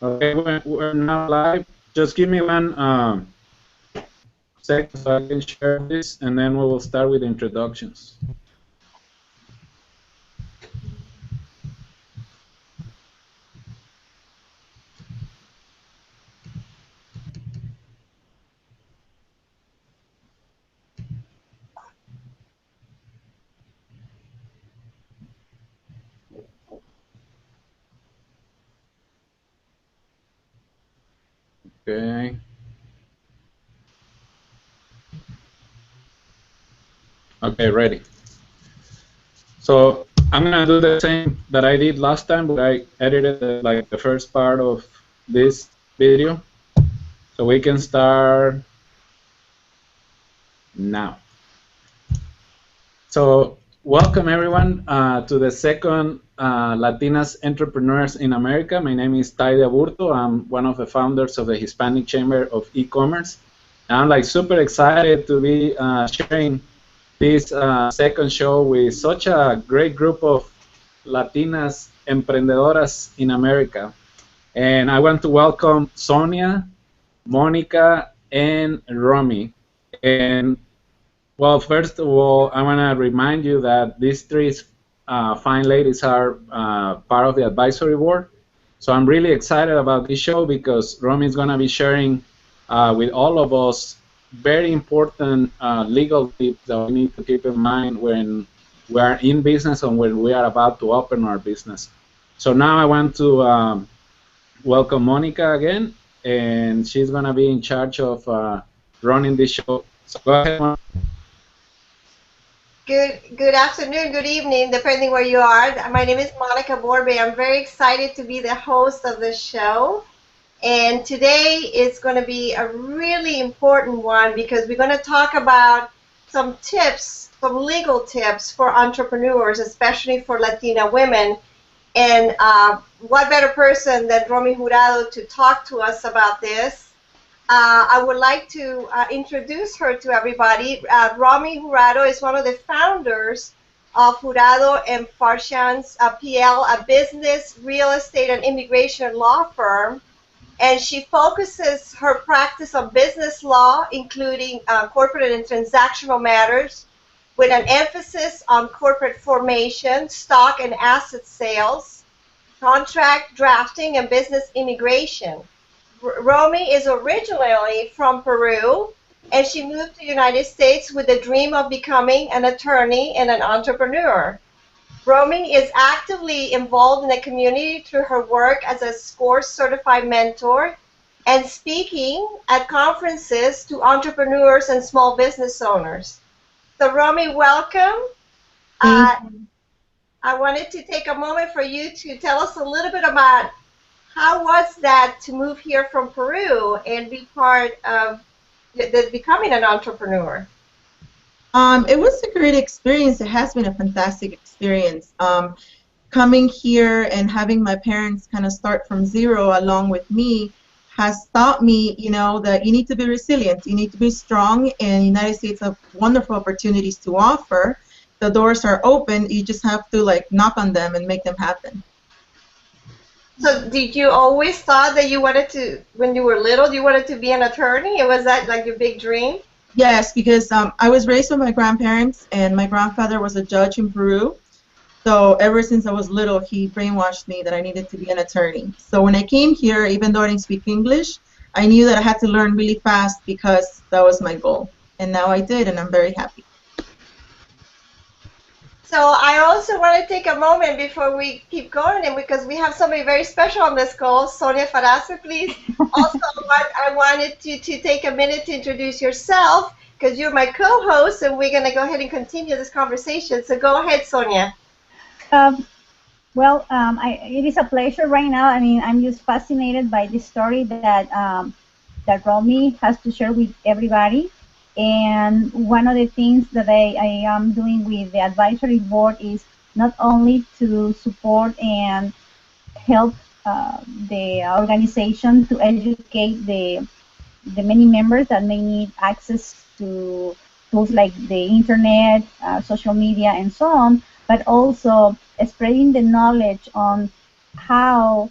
Okay, we're now live. Just give me one second so I can share this, and then we will start with introductions. Okay. Okay, ready. So I'm gonna do the same that I did last time, but I edited like the first part of this video, so we can start now. So welcome everyone to the second Latinas Entrepreneurs in America. My name is Taide Aburto. I'm one of the founders of the Hispanic Chamber of E-Commerce. I'm like super excited to be sharing this second show with such a great group of Latinas emprendedoras in America. And I want to welcome Sonia, Monica, and Romy. And well, first of all, I want to remind you that these three fine ladies are part of the advisory board. So I'm really excited about this show because Romy is going to be sharing with all of us very important legal tips that we need to keep in mind when we are in business and when we are about to open our business. So now I want to welcome Monica again, and she's going to be in charge of running this show. So go ahead, Monica. Good afternoon, good evening, depending where you are. My name is Monica Borbe. I'm very excited to be the host of the show. And today is going to be a really important one because we're going to talk about some tips, some legal tips for entrepreneurs, especially for Latina women. And what better person than Romy Jurado to talk to us about this? I would like to introduce her to everybody. Romy Jurado is one of the founders of Jurado and Farshans PL, a business, real estate, and immigration law firm. And she focuses her practice on business law, including corporate and transactional matters, with an emphasis on corporate formation, stock and asset sales, contract drafting, and business immigration. Romy is originally from Peru, and she moved to the United States with the dream of becoming an attorney and an entrepreneur. Romy is actively involved in the community through her work as a SCORE certified mentor and speaking at conferences to entrepreneurs and small business owners. So Romy, welcome. I wanted to take a moment for you to tell us a little bit about how was that to move here from Peru and be part of becoming an entrepreneur? It was a great experience. It has been a fantastic experience. Coming here and having my parents kind of start from zero along with me has taught me, that you need to be resilient. You need to be strong, and the United States have wonderful opportunities to offer. The doors are open. You just have to knock on them and make them happen. So did you always thought that you wanted to, when you were little, you wanted to be an attorney? Was that like your big dream? Yes, because I was raised with my grandparents, and my grandfather was a judge in Peru. So ever since I was little, he brainwashed me that I needed to be an attorney. So when I came here, even though I didn't speak English, I knew that I had to learn really fast because that was my goal. And now I did, and I'm very happy. So I also want to take a moment before we keep going, and because we have somebody very special on this call, Sonia Faraza, please. Also, I wanted to take a minute to introduce yourself because you're my co-host, and we're going to go ahead and continue this conversation. So go ahead, Sonia. It is a pleasure right now. I mean, I'm just fascinated by this story that that Romy has to share with everybody. And one of the things that I am doing with the advisory board is not only to support and help the organization to educate the many members that may need access to tools like the internet, social media, and so on, but also spreading the knowledge on how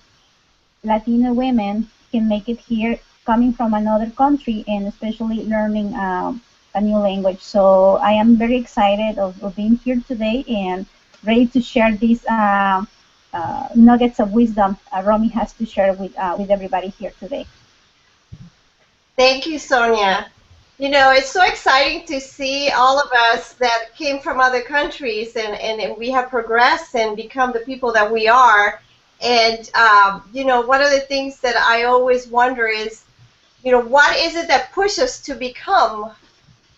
Latino women can make it here coming from another country and especially learning a new language. So I am very excited of being here today and ready to share these nuggets of wisdom Romy has to share with everybody here today. Thank you, Sonia. You know, it's so exciting to see all of us that came from other countries and we have progressed and become the people that we are. And, you know, one of the things that I always wonder is, you know, what is it that pushes us to become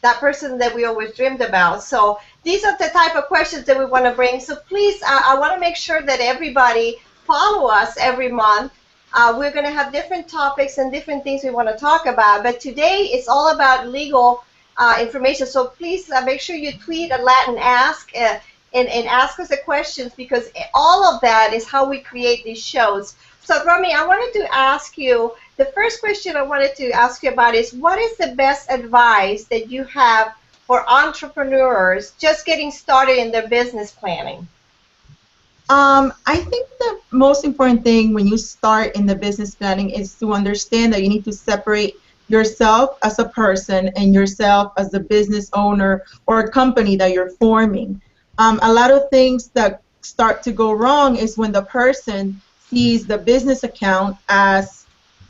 that person that we always dreamed about? So these are the type of questions that we want to bring. So please, I want to make sure that everybody follow us every month. We're going to have different topics and different things we want to talk about. But today it's all about legal information. So please make sure you tweet a Latin Ask and ask us the questions, because all of that is how we create these shows. So Romy, I wanted to ask you, the first question I wanted to ask you about is, what is the best advice that you have for entrepreneurs just getting started in their business planning? I think the most important thing when you start in the business planning is to understand that you need to separate yourself as a person and yourself as the business owner or a company that you're forming. A lot of things that start to go wrong is when the person sees the business account as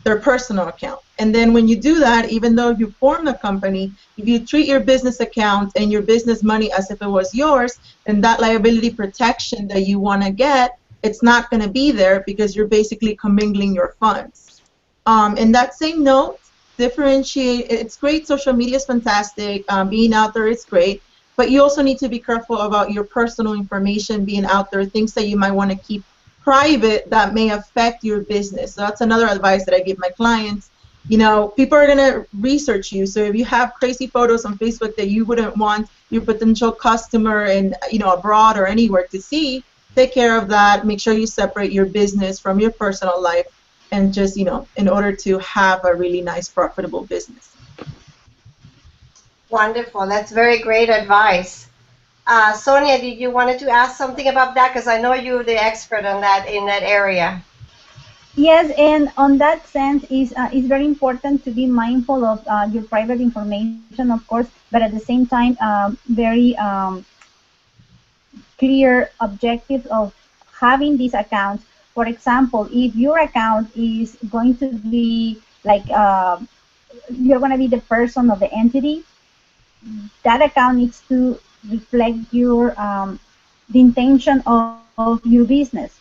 their personal account. And then when you do that, even though you form the company, if you treat your business account and your business money as if it was yours, then that liability protection that you want to get, it's not going to be there because you're basically commingling your funds. In that same note, differentiate. It's great. Social media is fantastic. Being out there is great. But you also need to be careful about your personal information being out there, things that you might want to keep private that may affect your business. So that's another advice that I give my clients. You know, people are going to research you. So if you have crazy photos on Facebook that you wouldn't want your potential customer in, you know, abroad or anywhere to see, take care of that. Make sure you separate your business from your personal life, and just, you know, in order to have a really nice, profitable business. Wonderful. That's very great advice. Sonia, did you wanted to ask something about that? Because I know you're the expert on that in that area. Yes, and on that sense, is very important to be mindful of your private information, of course, but at the same time, very clear objectives of having these accounts. For example, if your account is going to be like you're going to be the person of the entity, that account needs to reflect your the intention of your business.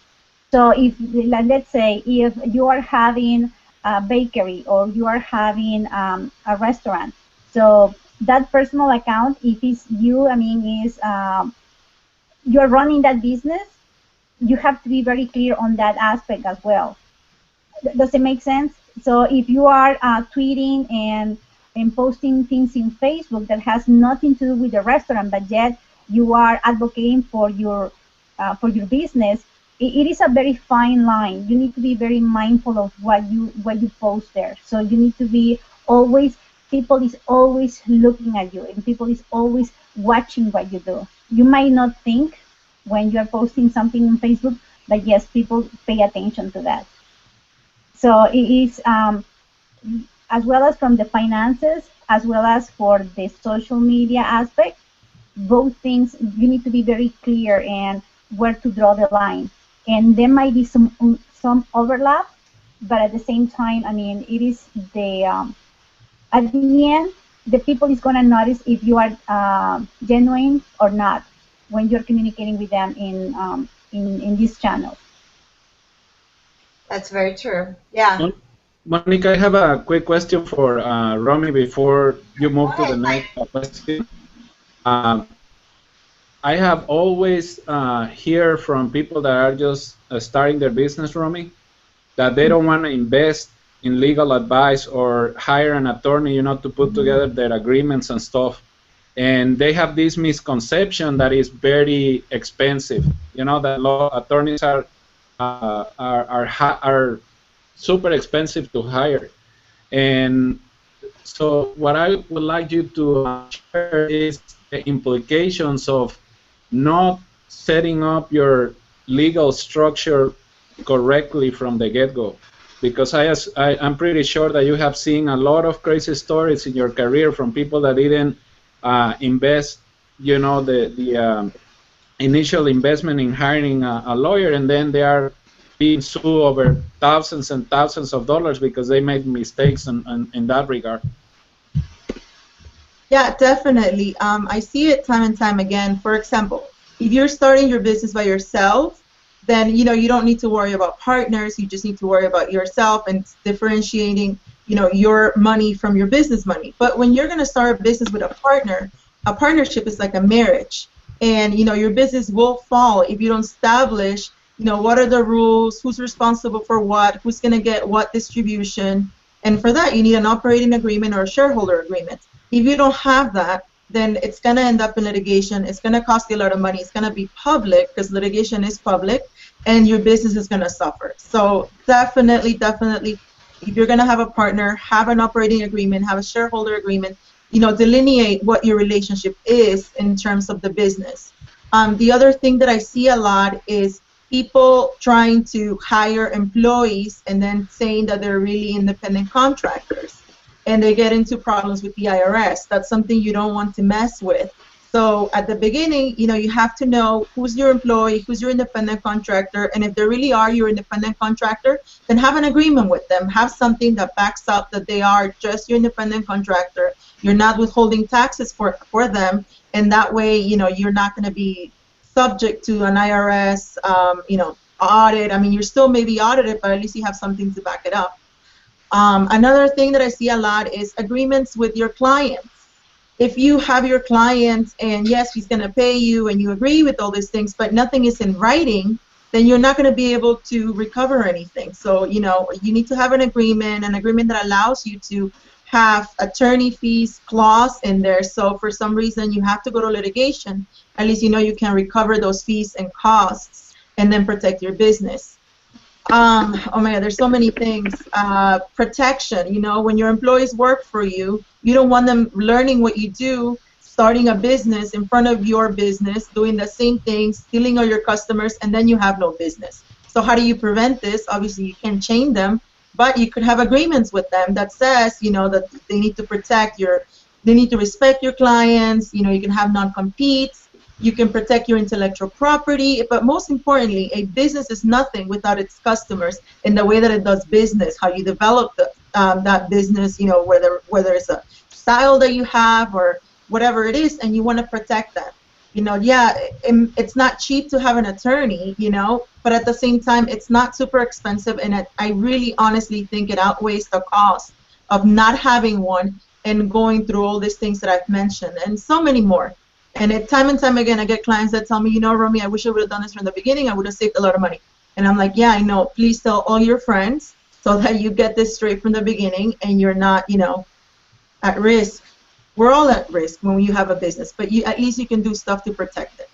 So if, let's say, if you are having a bakery or you are having a restaurant, so that personal account, if it's you, I mean, is you're running that business, you have to be very clear on that aspect as well. Does it make sense? So if you are tweeting and posting things in Facebook that has nothing to do with the restaurant, but yet you are advocating for your business, it is a very fine line. You need to be very mindful of what you post there. So you need to be always, people is always looking at you and people is always watching what you do. You might not think when you are posting something on Facebook, but yes, people pay attention to that. So it is as well as from the finances, as well as for the social media aspect, both things you need to be very clear and where to draw the line. And there might be some overlap, but at the same time, I mean, it is the at the end, the people is gonna notice if you are genuine or not when you're communicating with them in these channels. That's very true. Yeah. Monica, I have a quick question for Romy before you Go move to the ahead, next Mike. question. Um, I have always hear from people that are just starting their business, Romy, that they don't want to invest in legal advice or hire an attorney, to put together their agreements and stuff. And they have this misconception that is very expensive. That law attorneys are super expensive to hire. And so what I would like you to share is the implications of not setting up your legal structure correctly from the get-go. because I'm pretty sure that you have seen a lot of crazy stories in your career from people that didn't invest, the initial investment in hiring a lawyer, and then they are being sued over thousands and thousands of dollars because they made mistakes in that regard. Yeah, definitely. I see it time and time again. For example, if you're starting your business by yourself, then you don't need to worry about partners. You just need to worry about yourself and differentiating your money from your business money. But when you're going to start a business with a partner, a partnership is like a marriage, and your business will fall if you don't establish what are the rules, who's responsible for what, who's going to get what distribution, and for that you need an operating agreement or a shareholder agreement. If you don't have that, then it's going to end up in litigation. It's going to cost you a lot of money. It's going to be public because litigation is public, and your business is going to suffer. So definitely, if you're going to have a partner, have an operating agreement, have a shareholder agreement, delineate what your relationship is in terms of the business. The other thing that I see a lot is people trying to hire employees and then saying that they're really independent contractors, and they get into problems with the IRS. That's something you don't want to mess with. So at the beginning, you have to know who's your employee, who's your independent contractor, and if they really are your independent contractor, then have an agreement with them. Have something that backs up that they are just your independent contractor. You're not withholding taxes for them, and that way, you're not going to be subject to an IRS, audit. I mean, you're still maybe audited, but at least you have something to back it up. Another thing that I see a lot is agreements with your clients. If you have your client and yes, he's going to pay you and you agree with all these things, but nothing is in writing, then you're not going to be able to recover anything. So, you need to have an agreement that allows you to have attorney fees clause in there. So for some reason you have to go to litigation, at least you can recover those fees and costs and then protect your business. Oh my God, there's so many things. Protection, when your employees work for you, you don't want them learning what you do, starting a business in front of your business, doing the same thing, stealing all your customers, and then you have no business. So how do you prevent this? Obviously, you can chain them, but you could have agreements with them that says, that they need to they need to respect your clients. You can have non-competes. You can protect your intellectual property, but most importantly, a business is nothing without its customers and the way that it does business, how you develop that business, whether it's a style that you have or whatever it is, and you want to protect that. It's not cheap to have an attorney, but at the same time, it's not super expensive, and I really honestly think it outweighs the cost of not having one and going through all these things that I've mentioned and so many more. And time and time again, I get clients that tell me, Romy, I wish I would have done this from the beginning. I would have saved a lot of money. And I'm like, yeah, I know. Please tell all your friends so that you get this straight from the beginning and you're not, at risk. We're all at risk when you have a business, but at least you can do stuff to protect it.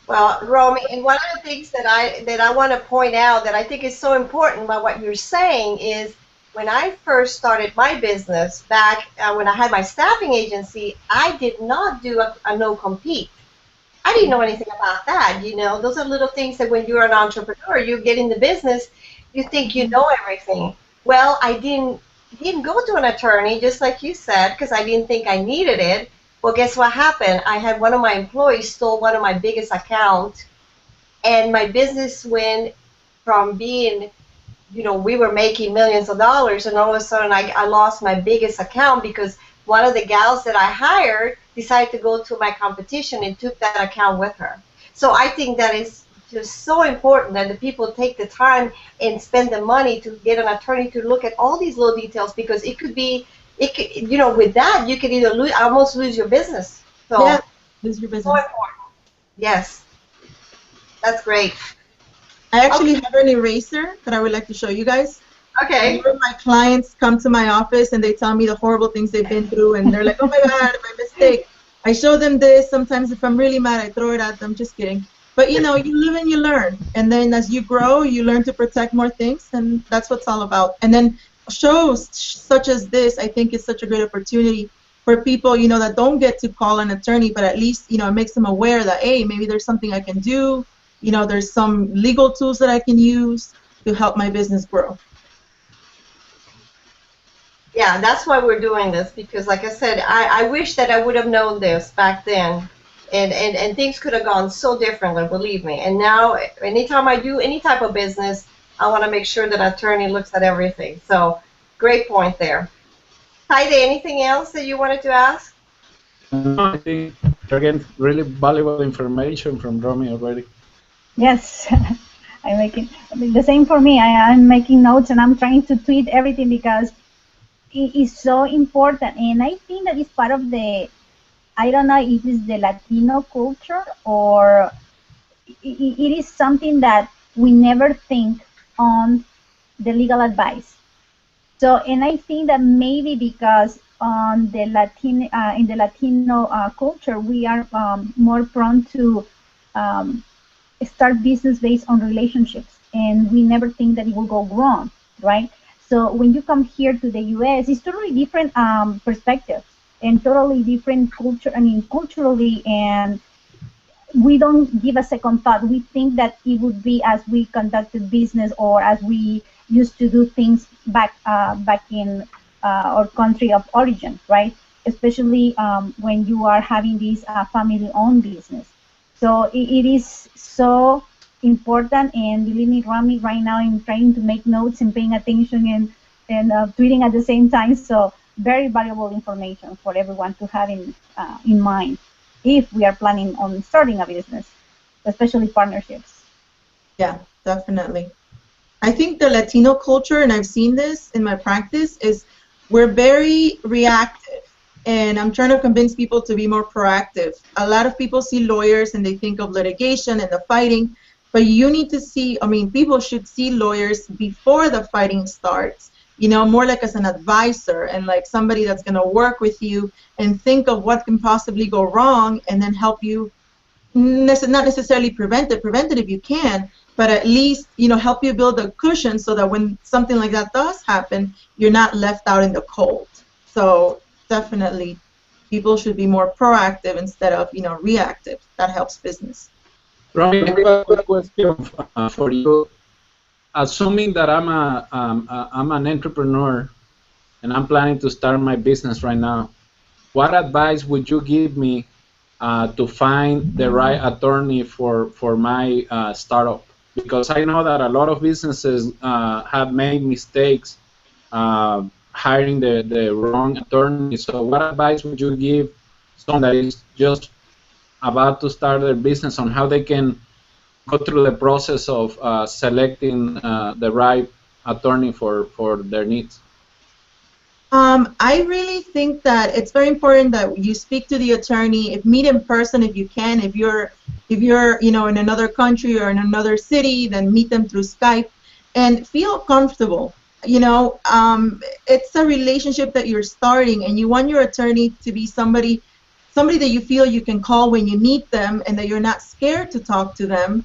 Well, Romy, and one of the things that I want to point out that I think is so important about what you're saying is, when I first started my business back when I had my staffing agency, I did not do a no-compete. I didn't know anything about that. Those are little things that when you're an entrepreneur, you get in the business, you think you know everything. Well, I didn't go to an attorney, just like you said, because I didn't think I needed it. Well, guess what happened? I had one of my employees stole one of my biggest accounts, and my business went from being, we were making millions of dollars, and all of a sudden I lost my biggest account because one of the gals that I hired decided to go to my competition and took that account with her. So I think that is just so important that the people take the time and spend the money to get an attorney to look at all these little details, because it could, with that you could either almost lose your business. So yeah, lose your business. So important. Yes, that's great. I actually have an eraser that I would like to show you guys. Okay. Whenever my clients come to my office and they tell me the horrible things they've been through, and they're like, oh my God, my mistake. I show them this. Sometimes if I'm really mad, I throw it at them. Just kidding. But you live and you learn. And then as you grow, you learn to protect more things, and that's what it's all about. And then shows such as this, I think, is such a great opportunity for people, that don't get to call an attorney, but at least, it makes them aware that, hey, maybe there's something I can do. There's some legal tools that I can use to help my business grow. Yeah, that's why we're doing this, because like I said, I wish that I would have known this back then, and things could have gone so differently, believe me. And now anytime I do any type of business, I want to make sure that attorney looks at everything. So great point there. Heide, anything else that you wanted to ask? No, I think you're getting really valuable information from Romy already. Yes, I'm making the same for me. I'm making notes and I'm trying to tweet everything because it is so important. And I think that is part of the, I don't know if it's the Latino culture or it is something that we never think on the legal advice. So, and I think that maybe because on the in the Latino culture, we are more prone to um, start business based on relationships, and we never think that it will go wrong, right? So when you come here to the U.S., it's totally different perspectives and totally different culture. I mean, culturally, and we don't give a second thought. We think that it would be as we conducted business or as we used to do things back in our country of origin, right? Especially when you are having this family-owned business. So it is so important, and believe me, Rami, right now I'm trying to make notes and paying attention and tweeting at the same time. So very valuable information for everyone to have in mind if we are planning on starting a business, especially partnerships. Yeah, definitely. I think the Latino culture, and I've seen this in my practice, is we're very reactive. And I'm trying to convince people to be more proactive. A lot of people see lawyers and they think of litigation and the fighting, but you need to see, I mean, people should see lawyers before the fighting starts, you know, more like as an advisor and like somebody that's going to work with you and think of what can possibly go wrong and then help you not necessarily prevent it if you can, but at least, you know, help you build a cushion so that when something like that does happen, you're not left out in the cold. So definitely people should be more proactive instead of, you know, reactive. That helps business. Romy, I have a quick question for you. Assuming that I'm an entrepreneur and I'm planning to start my business right now, what advice would you give me to find the right attorney for my startup? Because I know that a lot of businesses have made mistakes hiring the wrong attorney. So what advice would you give someone that is just about to start their business on how they can go through the process of selecting the right attorney for their needs? I really think that it's very important that you speak to the attorney, if meet in person if you can. If you're you know in another country or in another city, then meet them through Skype and feel comfortable. You know, it's a relationship that you're starting, and you want your attorney to be somebody that you feel you can call when you need them, and that you're not scared to talk to them.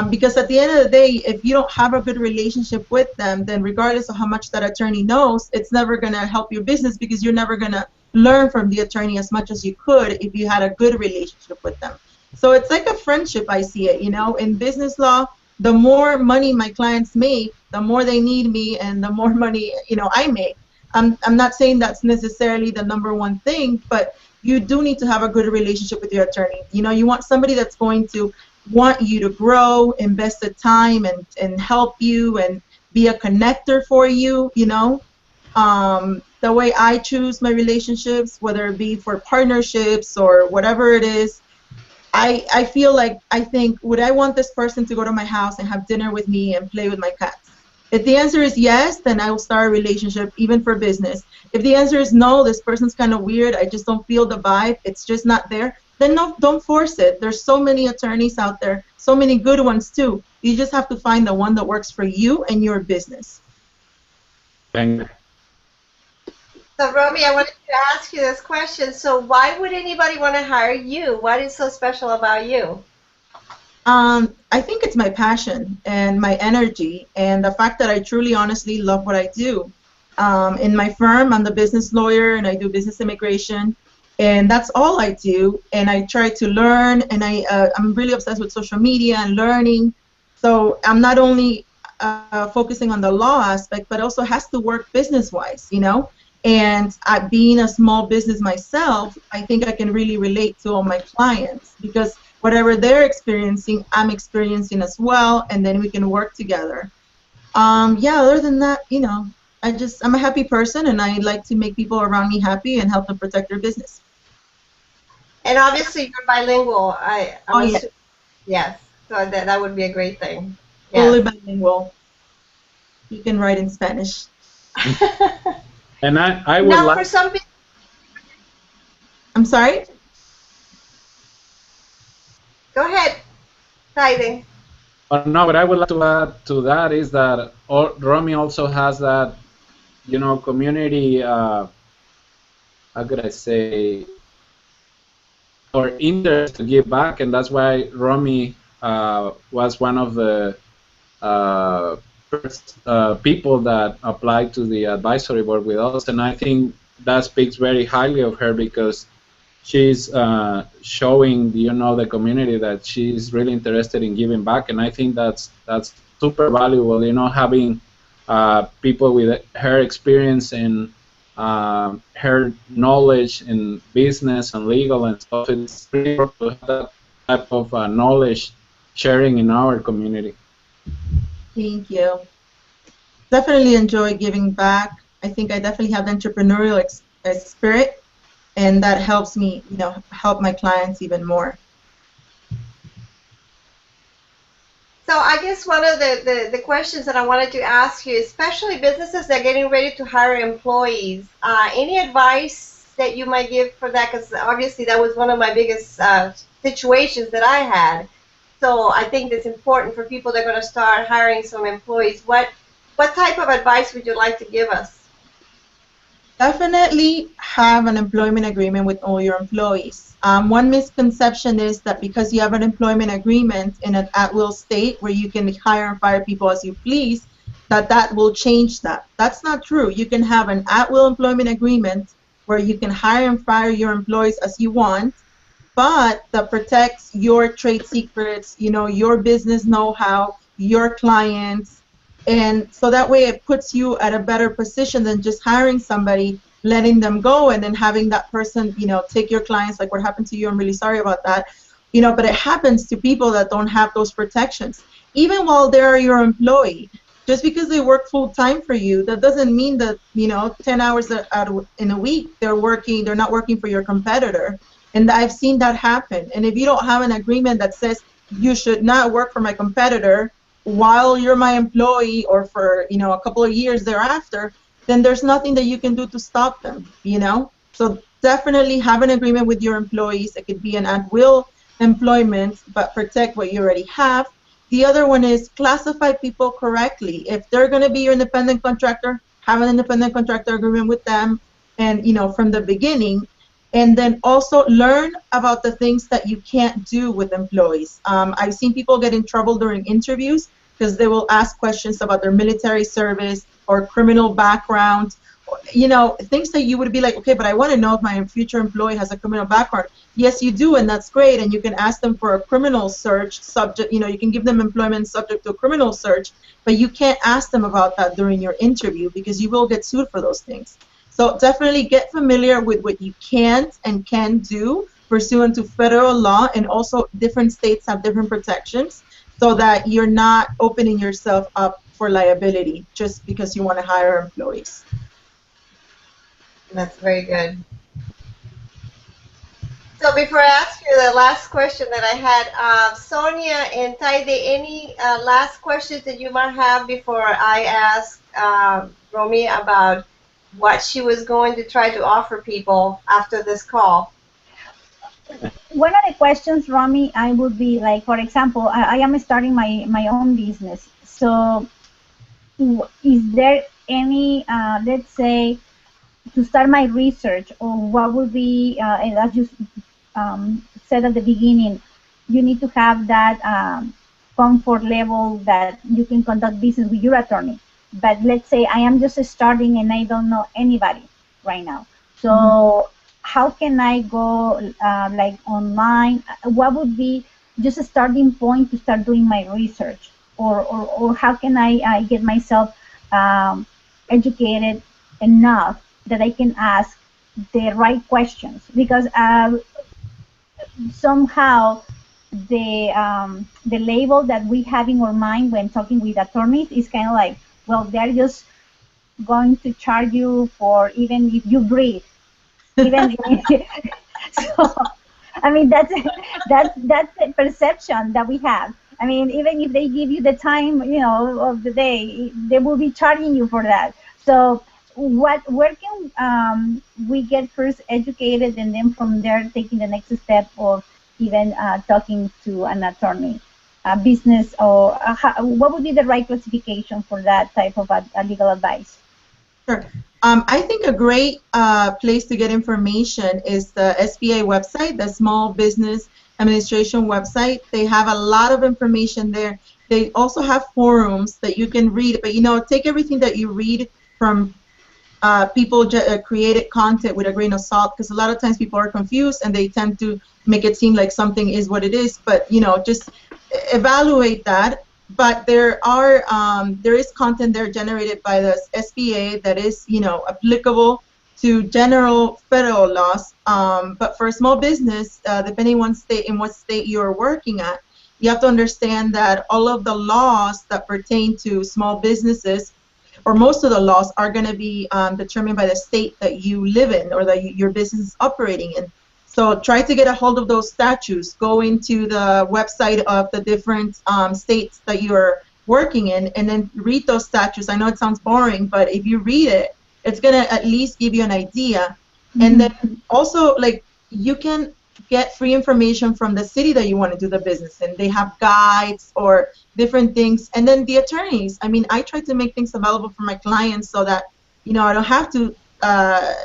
Because at the end of the day, if you don't have a good relationship with them, then regardless of how much that attorney knows, it's never going to help your business because you're never going to learn from the attorney as much as you could if you had a good relationship with them. So it's like a friendship, I see it. You know, in business law, the more money my clients make, the more they need me, and the more money, you know, I make. I'm not saying that's necessarily the number one thing, but you do need to have a good relationship with your attorney. You know, you want somebody that's going to want you to grow, invest the time, and help you and be a connector for you, you know. The way I choose my relationships, whether it be for partnerships or whatever it is, I feel like I think, would I want this person to go to my house and have dinner with me and play with my cats? If the answer is yes, then I will start a relationship, even for business. If the answer is no, this person's kind of weird, I just don't feel the vibe, it's just not there, then no, don't force it. There's so many attorneys out there, so many good ones too. You just have to find the one that works for you and your business. Thank you. So, Romy, I wanted to ask you this question. So, why would anybody want to hire you? What is so special about you? I think it's my passion and my energy and the fact that I truly, honestly love what I do. In my firm, I'm the business lawyer and I do business immigration, and that's all I do. And I try to learn, and I'm really obsessed with social media and learning. So I'm not only focusing on the law aspect, but also has to work business-wise, you know. And being a small business myself, I think I can really relate to all my clients because whatever they're experiencing, I'm experiencing as well, and then we can work together. Yeah, other than that, I'm a happy person, and I like to make people around me happy and help them protect their business. And obviously you're bilingual. I'm Oh, yeah, assuming, yes. So that would be a great thing. fully Yes. bilingual. You can write in Spanish. And I would Now, like, for some people, I'm sorry? go ahead, Taide. oh, no, but I would like to add to that is that Romy also has that, community, how could I say, or interest to give back, and that's why Romy was one of the uh, first people that applied to the advisory board with us, and I think that speaks very highly of her because she's showing the community that she's really interested in giving back, and I think that's super valuable. Having people with her experience and her knowledge in business and legal and stuff. It's really important to have that type of knowledge sharing in our community. Thank you. Definitely enjoy giving back. I think I definitely have the entrepreneurial spirit, and that helps me, help my clients even more. So I guess one of the questions that I wanted to ask you, especially businesses that are getting ready to hire employees, any advice that you might give for that? Because obviously that was one of my biggest situations that I had. So I think it's important for people that are going to start hiring some employees. What type of advice would you like to give us? Definitely have an employment agreement with all your employees. One misconception is that because you have an employment agreement in an at-will state where you can hire and fire people as you please, that will change that. That's not true. You can have an at-will employment agreement where you can hire and fire your employees as you want, but that protects your trade secrets, your business know-how, your clients, and so that way it puts you at a better position than just hiring somebody, letting them go, and then having that person, take your clients, like what happened to you. I'm really sorry about that. But it happens to people that don't have those protections. Even while they're your employee, just because they work full time for you, that doesn't mean that, 10 hours in a week they're not working for your competitor. And I've seen that happen. And if you don't have an agreement that says you should not work for my competitor while you're my employee or for, a couple of years thereafter, then there's nothing that you can do to stop them. So definitely have an agreement with your employees. It could be an at-will employment, but protect what you already have. The other one is classify people correctly. If they're going to be your independent contractor, have an independent contractor agreement with them, and from the beginning. And then also learn about the things that you can't do with employees. I've seen people get in trouble during interviews because they will ask questions about their military service or criminal background, things that you would be like, okay, but I want to know if my future employee has a criminal background. Yes, you do, and that's great, and you can ask them for a criminal search subject, you can give them employment subject to a criminal search, but you can't ask them about that during your interview because you will get sued for those things. So definitely get familiar with what you can't and can do pursuant to federal law, and also different states have different protections so that you're not opening yourself up for liability just because you want to hire employees. That's very good. So before I ask you the last question that I had, Sonia and Taide, any last questions that you might have before I ask Romy about what she was going to try to offer people after this call? One of the questions, Romy, I would be like, for example, I am starting my own business. So is there any, let's say, to start my research, or what would be, as you said at the beginning, you need to have that comfort level that you can conduct business with your attorney. But let's say I am just starting and I don't know anybody right now. So how can I go like online? What would be just a starting point to start doing my research? Or how can I get myself educated enough that I can ask the right questions, because somehow the label that we have in our mind when talking with attorneys is kind of like, well, they're just going to charge you for even if you breathe, even so. I mean, that's the perception that we have. I mean, even if they give you the time, of the day, they will be charging you for that. So, where can we get first educated, and then from there taking the next step of even talking to an attorney, a business, or what would be the right classification for that type of a legal advice? Sure. I think a great place to get information is the SBA website, the Small Business Administration website. They have a lot of information there. They also have forums that you can read, but take everything that you read from people created content with a grain of salt, because a lot of times people are confused and they tend to make it seem like something is what it is. But just evaluate that. But there is content there generated by the SBA that is applicable to general federal laws. But for small business, depending on what state you're working at, you have to understand that all of the laws that pertain to small businesses, or most of the laws, are going to be determined by the state that you live in or that your business is operating in. So try to get a hold of those statutes. Go into the website of the different states that you're working in, and then read those statutes. I know it sounds boring, but if you read it, it's going to at least give you an idea. And then also, you can get free information from the city that you want to do the business in. They have guides or different things. And then the attorneys. I mean, I try to make things available for my clients so that, I don't have to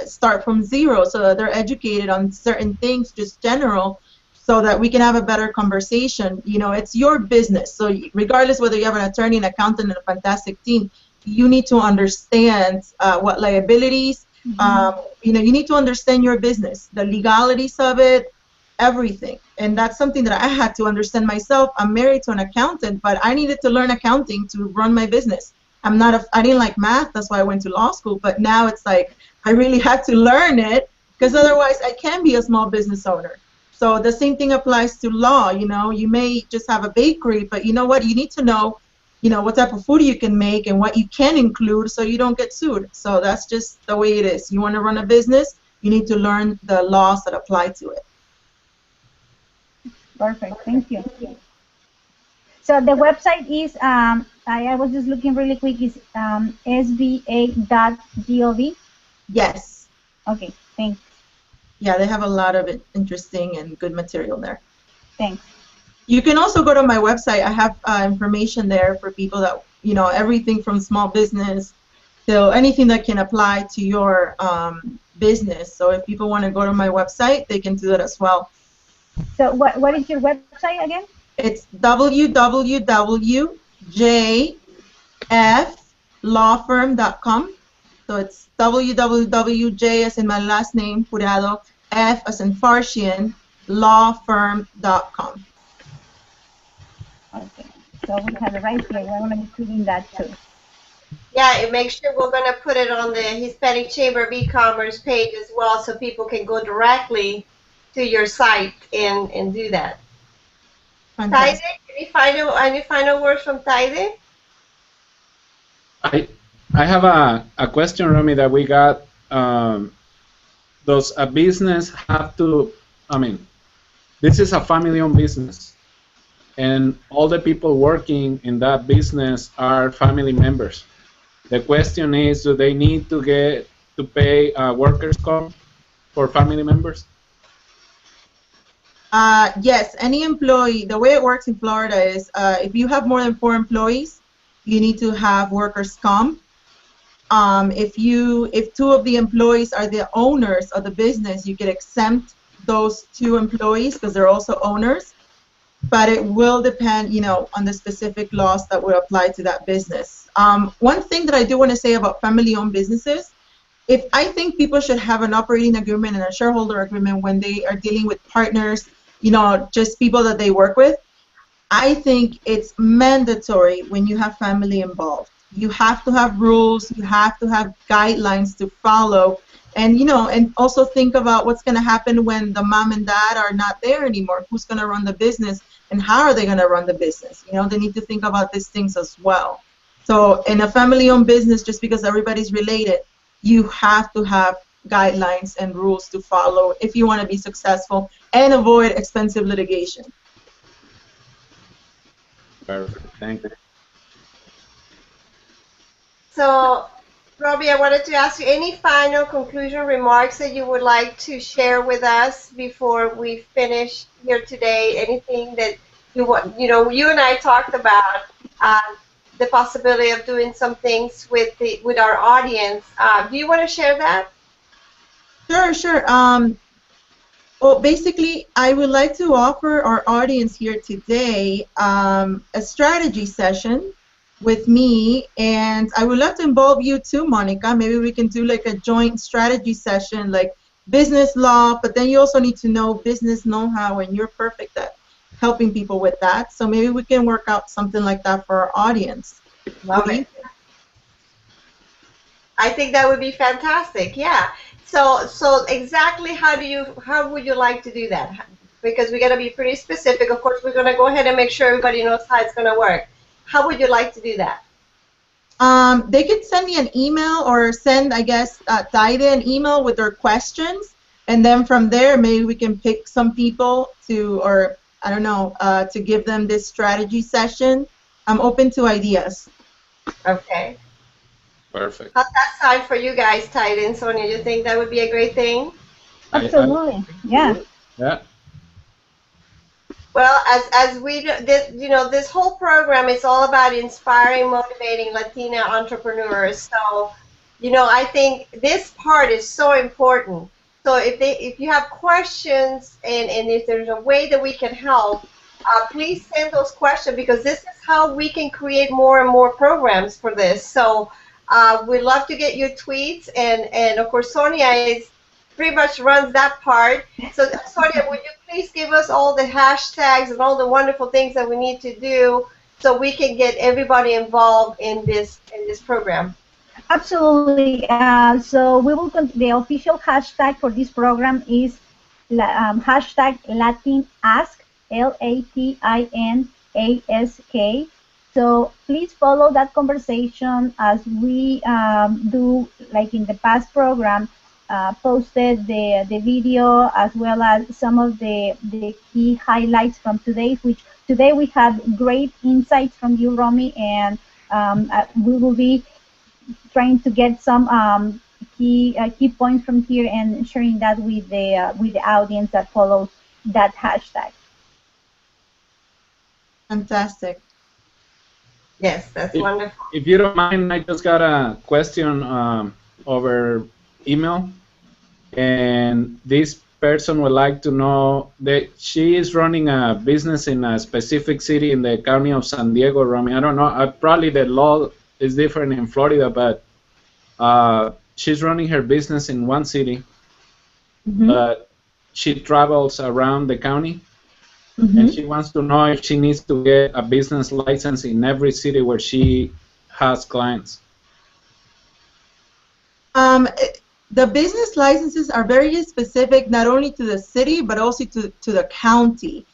start from zero, so that they're educated on certain things, just general, so that we can have a better conversation. It's your business. So regardless whether you have an attorney, an accountant, and a fantastic team, you need to understand what liabilities, you need to understand your business, the legalities of it, everything. And that's something that I had to understand myself. I'm married to an accountant, but I needed to learn accounting to run my business. I didn't like math, that's why I went to law school, but now it's like I really had to learn it, because otherwise I can be a small business owner. So the same thing applies to law. You may just have a bakery, but you know what? You need to know, what type of food you can make and what you can include so you don't get sued. So that's just the way it is. You want to run a business, you need to learn the laws that apply to it. Perfect. Thank you. So the website is, I was just looking really quick, is sba.gov? Yes. Okay, thanks. Yeah, they have a lot of interesting and good material there. Thanks. You can also go to my website. I have information there for people that, everything from small business to anything that can apply to your business. So if people want to go to my website, they can do that as well. So what is your website again? It's www.jflawfirm.com. So it's www.j as in my last name, Jurado, F as in Farsian, lawfirm.com. Okay, so we have it right here. We're going to be putting that too. Yeah, and make sure we're going to put it on the Hispanic Chamber of E-commerce page as well, so people can go directly to your site and do that. Taide, any final words from Taide? I have a question, Romy, that we got. Does a business have to, this is a family-owned business, and all the people working in that business are family members. The question is, do they need to pay workers' comp for family members? Yes, any employee. The way it works in Florida is if you have more than 4 employees, you need to have workers' comp. If 2 of the employees are the owners of the business, you can exempt those 2 employees because they're also owners. But it will depend, on the specific laws that will apply to that business. One thing that I do want to say about family-owned businesses, I think people should have an operating agreement and a shareholder agreement when they are dealing with partners, just people that they work with. I think it's mandatory when you have family involved. You have to have rules. You have to have guidelines to follow. And, and also think about what's going to happen when the mom and dad are not there anymore. Who's going to run the business, and how are they going to run the business? They need to think about these things as well. So in a family-owned business, just because everybody's related, you have to have guidelines and rules to follow if you want to be successful and avoid expensive litigation. Perfect. Thank you. So, Robbie, I wanted to ask you any final conclusion remarks that you would like to share with us before we finish here today. Anything that you want, you and I talked about uh, the possibility of doing some things with our audience. Do you want to share that? Sure. Well, basically, I would like to offer our audience here today a strategy session with me, and I would love to involve you too, Monica. Maybe we can do like a joint strategy session, like business law, but then you also need to know business know-how, and you're perfect at helping people with that. So maybe we can work out something like that for our audience. Love it. I think that would be fantastic. Yeah. So exactly how would you like to do that? Because we got to be pretty specific. Of course, we're going to go ahead and make sure everybody knows how it's going to work. How would you like to do that? They could send me an email or send, I guess, Taide an email with their questions, and then from there, maybe we can pick some people to, or I don't know, to give them this strategy session. I'm open to ideas. Okay. Perfect. How's that sound for you guys, Taide and Sonia? You think that would be a great thing? Absolutely. Yeah. Yeah. Well, as we this whole program is all about inspiring, motivating Latina entrepreneurs. So, I think this part is so important. So if you have questions and if there's a way that we can help, please send those questions, because this is how we can create more and more programs for this. So we'd love to get your tweets, and of course Sonia is pretty much runs that part. So Sonia, would you please give us all the hashtags and all the wonderful things that we need to do so we can get everybody involved in this program? Absolutely. So we will the official hashtag for this program is hashtag Latin Ask, LATINASK. So please follow that conversation as we do, like in the past program, posted the video as well as some of the key highlights from today, which today we had great insights from you, Romy, and we will be trying to get some key points from here and sharing that with the audience that follows that hashtag. Fantastic. Yes, that's wonderful. If you don't mind, I just got a question over email, and this person would like to know that she is running a business in a specific city in the county of San Diego, Romy. I don't know. Probably the law is different in Florida, but she's running her business in one city, but she travels around the county, and she wants to know if she needs to get a business license in every city where she has clients. The business licenses are very specific, not only to the city, but also to the county.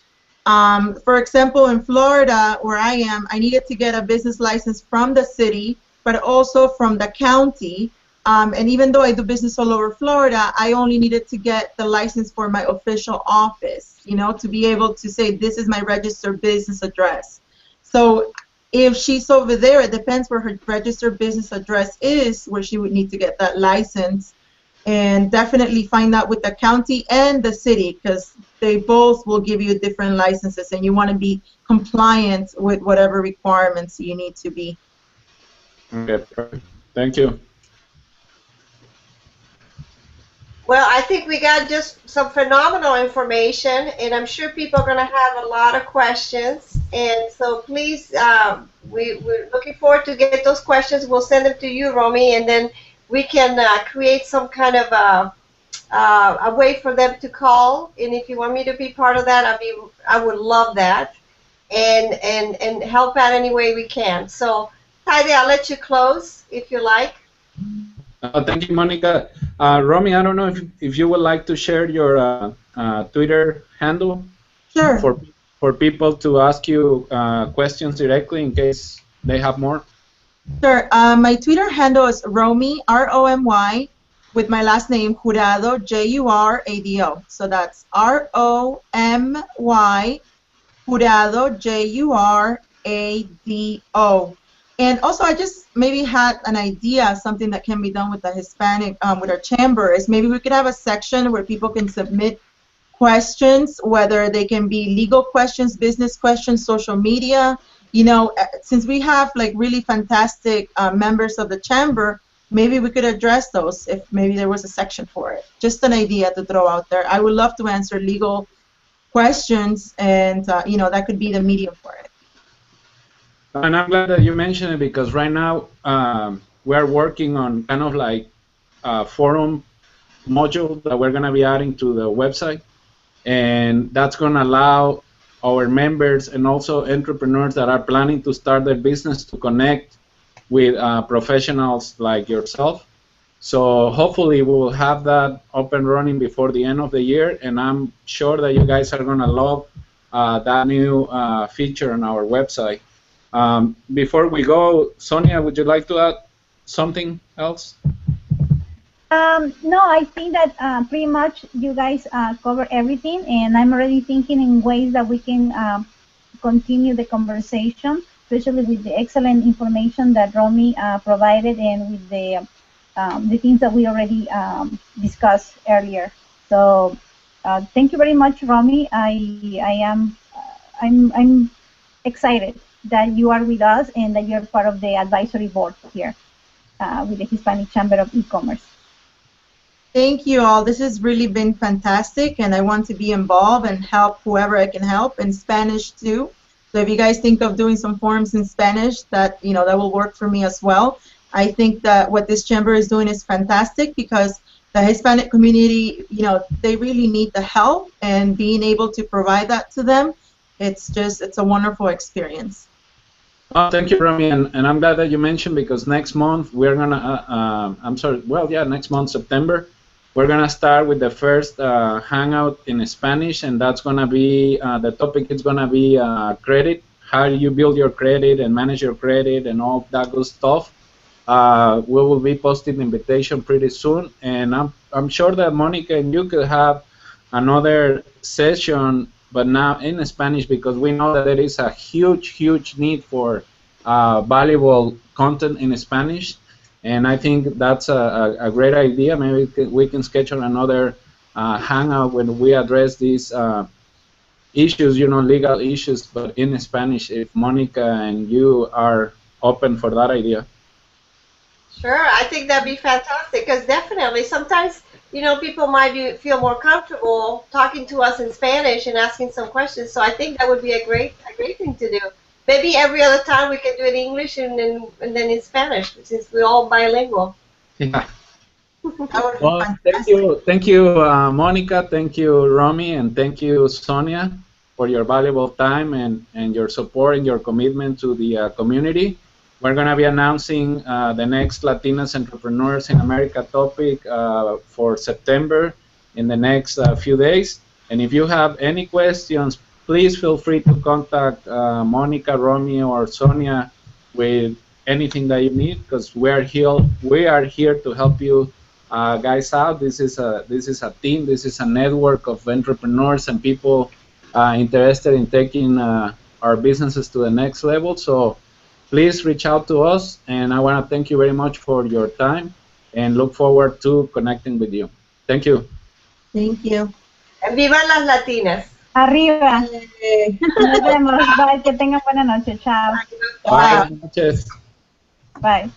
For example, in Florida, where I am, I needed to get a business license from the city, but also from the county. And even though I do business all over Florida, I only needed to get the license for my official office, to be able to say this is my registered business address. So if she's over there, it depends where her registered business address is, where she would need to get that license. And definitely find out with the county and the city, because they both will give you different licenses, and you want to be compliant with whatever requirements you need to be. Okay, perfect. Thank you. Well, I think we got just some phenomenal information, and I'm sure people are going to have a lot of questions. And so please, we're looking forward to get those questions. We'll send them to you, Romy, and then we can create some kind of a way for them to call. And if you want me to be part of that, I would love that, and help out any way we can. So Heidi, I'll let you close if you like. Thank you, Monica. Romy, I don't know if you would like to share your Twitter handle Sure. for people to ask you questions directly in case they have more. Sure. My Twitter handle is Romy, Romy, with my last name, Jurado, Jurado. So that's Romy, Jurado, Jurado. And also, I just maybe had an idea, something that can be done with the Hispanic, with our chamber, is maybe we could have a section where people can submit questions, whether they can be legal questions, business questions, social media. Since we have like really fantastic members of the chamber, maybe we could address those if maybe there was a section for it. Just an idea to throw out there. I would love to answer legal questions, and that could be the medium for it. And I'm glad that you mentioned it because right now we are working on kind of like a forum module that we're going to be adding to the website, and that's going to allow our members and also entrepreneurs that are planning to start their business to connect with professionals like yourself. So hopefully we will have that up and running before the end of the year, and I'm sure that you guys are going to love that new feature on our website. Before we go, Sonia, would you like to add something else? No, I think that pretty much you guys cover everything, and I'm already thinking in ways that we can continue the conversation, especially with the excellent information that Romy provided and with the things that we already discussed earlier. So thank you very much, Romy. I'm excited that you are with us and that you're part of the advisory board here with the Hispanic Chamber of E-Commerce. Thank you all. This has really been fantastic, and I want to be involved and help whoever I can help, in Spanish too. So if you guys think of doing some forums in Spanish, that that will work for me as well. I think that what this chamber is doing is fantastic because the Hispanic community, they really need the help, and being able to provide that to them, it's a wonderful experience. Oh, thank you, Romy, and I'm glad that you mentioned because next month we're gonna, next month, September, we're gonna start with the first hangout in Spanish, and that's gonna be, the topic is gonna be credit, how you build your credit and manage your credit and all that good stuff. We will be posting the invitation pretty soon, and I'm sure that Monica and you could have another session, but now in Spanish, because we know that there is a huge need for valuable content in Spanish, and I think that's a great idea. Maybe we can schedule another hangout when we address these issues, legal issues, but in Spanish, if Monica and you are open for that idea. Sure, I think that'd be fantastic because definitely sometimes people might feel more comfortable talking to us in Spanish and asking some questions. So I think that would be a great thing to do. Maybe every other time we can do it in English and then in Spanish since we're all bilingual. Yeah. Well, thank you, Monica. Thank you, Romy, and thank you, Sonia, for your valuable time and your support and your commitment to the community. We're going to be announcing the next Latinas Entrepreneurs in America topic for September in the next few days. And if you have any questions, please feel free to contact Monica, Romy, or Sonia with anything that you need, because we are here to help you guys out. This is a team. This is a network of entrepreneurs and people interested in taking our businesses to the next level. So please reach out to us, and I want to thank you very much for your time and look forward to connecting with you. Thank you. Thank you. ¡Viva las Latinas! Arriba. Nos vemos. Bye. Que tengan buena noche. Chao. Bye. Buenas noches. Bye.